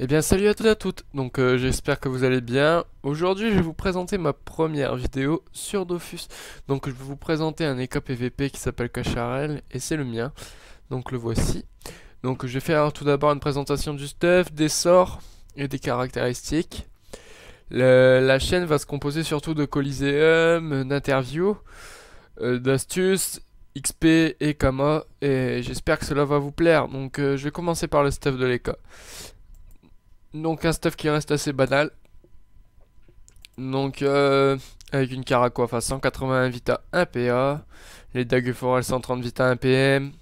Eh bien salut à tous et à toutes, donc j'espère que vous allez bien. Aujourd'hui je vais vous présenter ma première vidéo sur Dofus. Donc je vais vous présenter un EK PVP qui s'appelle Cacharel et c'est le mien, donc le voici. Donc je vais faire tout d'abord une présentation du stuff, des sorts et des caractéristiques. La chaîne va se composer surtout de Coliseum, d'interviews, d'astuces, XP et Kama et j'espère que cela va vous plaire. Donc je vais commencer par le stuff de l'EK. Donc un stuff qui reste assez banal. Donc avec une caracoiffe à 181 vita 1 PA, les dagues forelles 130 vita 1 PM,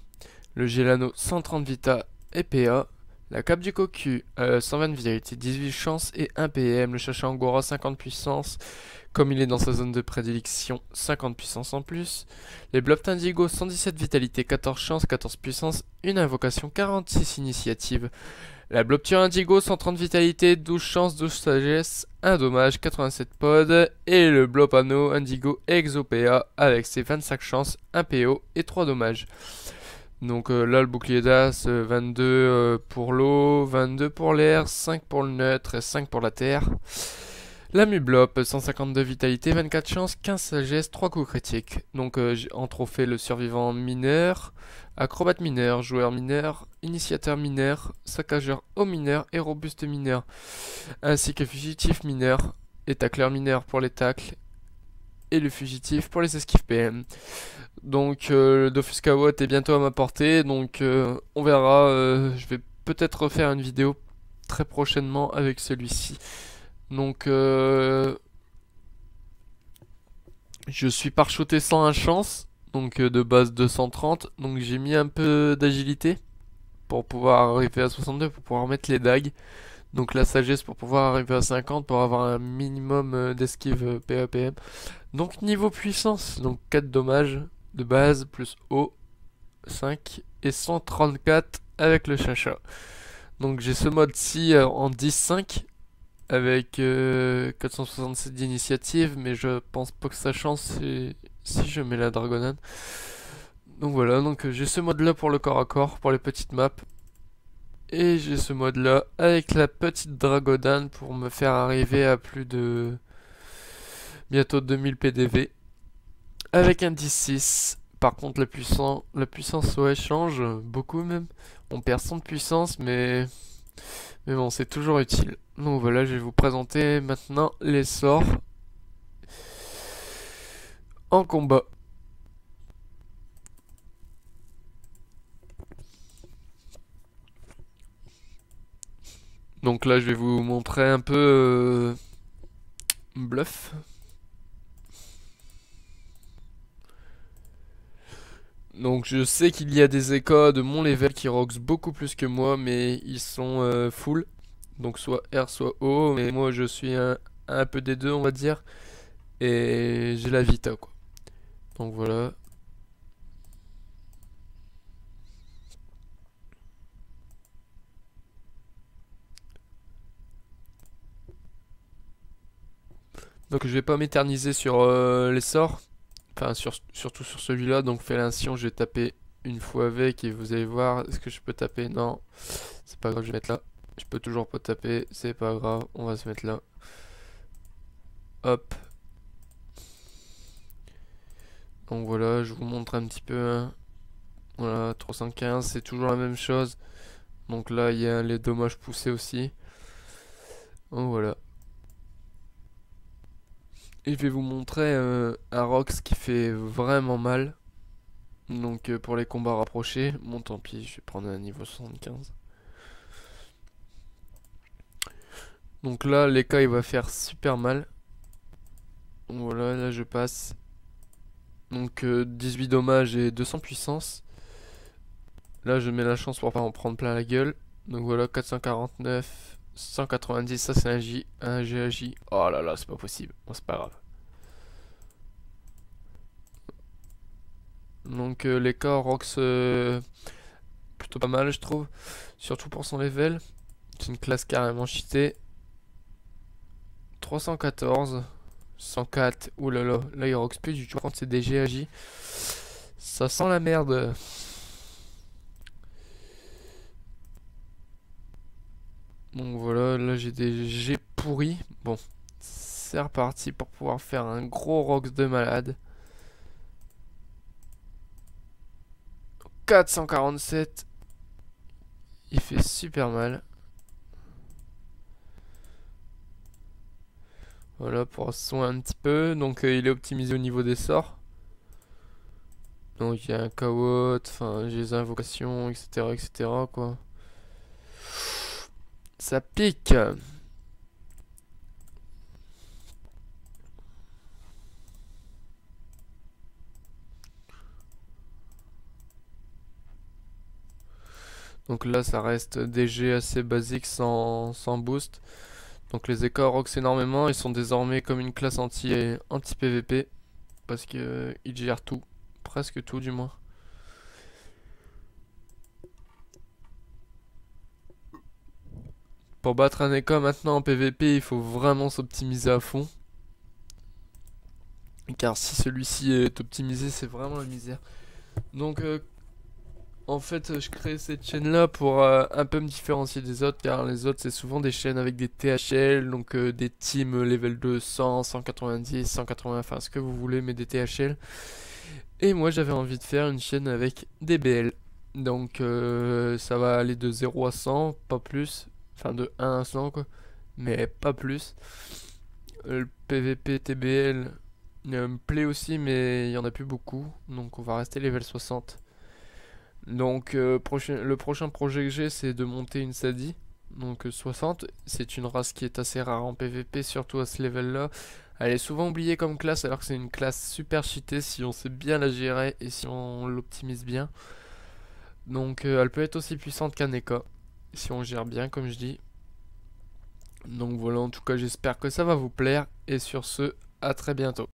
le Gelano 130 vita et PA, la cape du cocu 120 vitalité 18 chance et 1 PM, le chacha angora 50 puissance, comme il est dans sa zone de prédilection 50 puissance en plus, les blobs indigo 117 vitalité 14 chance 14 puissance, une invocation 46 initiative. La Blobture Indigo, 130 vitalité, 12 chance, 12 sagesse, 1 dommage, 87 pod. Et le Blopano Indigo Exopea avec ses 25 chances, 1 PO et 3 dommages. Donc là, le bouclier d'as, 22 pour l'eau, 22 pour l'air, 5 pour le neutre et 5 pour la terre. La Mublop, 152 vitalité, 24 chances, 15 sagesse, 3 coups critiques. Donc en trophée le survivant mineur, acrobate mineur, joueur mineur, initiateur mineur, saccageur haut mineur et robuste mineur. Ainsi que fugitif mineur et tacleur mineur pour les tacles et le fugitif pour les esquives PM. Donc le Dofus Kawot est bientôt à ma portée, donc on verra, je vais peut-être refaire une vidéo très prochainement avec celui-ci. Donc je suis parshooté 101 chance, donc de base 230, donc j'ai mis un peu d'agilité pour pouvoir arriver à 62, pour pouvoir mettre les dagues. Donc la sagesse pour pouvoir arriver à 50, pour avoir un minimum d'esquive PAPM. Donc niveau puissance, donc 4 dommages de base, plus O, 5 et 134 avec le chacha. Donc j'ai ce mode-ci en 10-5 avec 467 d'initiative, mais je pense pas que ça change si je mets la dragonade. Donc voilà, donc j'ai ce mode là pour le corps à corps, pour les petites maps. Et j'ai ce mode là avec la petite dragodane pour me faire arriver à plus de bientôt 2000 PDV. Avec un 10-6. Par contre la puissance ouais change beaucoup même. On perd 100 de puissance mais bon c'est toujours utile. Donc voilà, je vais vous présenter maintenant les sorts en combat. Donc là je vais vous montrer un peu bluff. Donc je sais qu'il y a des échos de mon level qui rox beaucoup plus que moi, mais ils sont full. Donc soit R soit O, mais moi je suis un peu des deux on va dire. Et j'ai la vita quoi. Donc voilà. Donc je vais pas m'éterniser sur les sorts. Enfin surtout sur celui-là. Donc Félicion je vais taper une fois avec et vous allez voir. Est-ce que je peux taper? Non. C'est pas grave, je vais mettre là. Je peux toujours pas taper, c'est pas grave, on va se mettre là. Hop. Donc voilà, je vous montre un petit peu. Hein. Voilà, 315, c'est toujours la même chose. Donc là, il y a les dommages poussés aussi. Donc voilà. Et je vais vous montrer un Rox qui fait vraiment mal. Donc pour les combats rapprochés, bon tant pis, je vais prendre un niveau 75. Donc là, l'EK il va faire super mal. Donc voilà, là je passe. Donc 18 dommages et 200 puissance. Là je mets la chance pour pas en prendre plein la gueule. Donc voilà, 449, 190, ça c'est un GAJ. Oh là là, c'est pas possible. Bon, c'est pas grave. Donc les corps Rox plutôt pas mal je trouve. Surtout pour son level. C'est une classe carrément cheatée. 314, 104, oulala, là il rox plus du tout quand c'est des GAJ. Ça sent la merde. Donc voilà, là j'ai des G pourris. Bon, c'est reparti pour pouvoir faire un gros Rox de malade. 447. Il fait super mal. Voilà, pour se soigner un petit peu. Donc il est optimisé au niveau des sorts. Donc il y a un Kawot, enfin j'ai les invocations, etc. etc. quoi. Ça pique. Donc là ça reste des G assez basiques sans boost. Donc les échos rox énormément, ils sont désormais comme une classe anti PVP. Parce que ils gèrent tout. Presque tout du moins. Pour battre un écho maintenant en PVP, il faut vraiment s'optimiser à fond. Car si celui-ci est optimisé, c'est vraiment la misère. Donc en fait, je crée cette chaîne-là pour un peu me différencier des autres, car les autres, c'est souvent des chaînes avec des THL, donc des teams level 2, 100, 190, 180, enfin ce que vous voulez, mais des THL. Et moi, j'avais envie de faire une chaîne avec des BL. Donc ça va aller de 0 à 100, pas plus. Enfin, de 1 à 100, quoi. Mais pas plus. Le PVP TBL me plaît aussi, mais il y en a plus beaucoup. Donc on va rester level 60. Donc le prochain projet que j'ai, c'est de monter une Sadi. Donc 60. C'est une race qui est assez rare en PVP, surtout à ce level là. Elle est souvent oubliée comme classe alors que c'est une classe super cheatée si on sait bien la gérer et si on l'optimise bien. Donc elle peut être aussi puissante qu'un Eka si on gère bien comme je dis. Donc voilà, en tout cas j'espère que ça va vous plaire et sur ce, à très bientôt.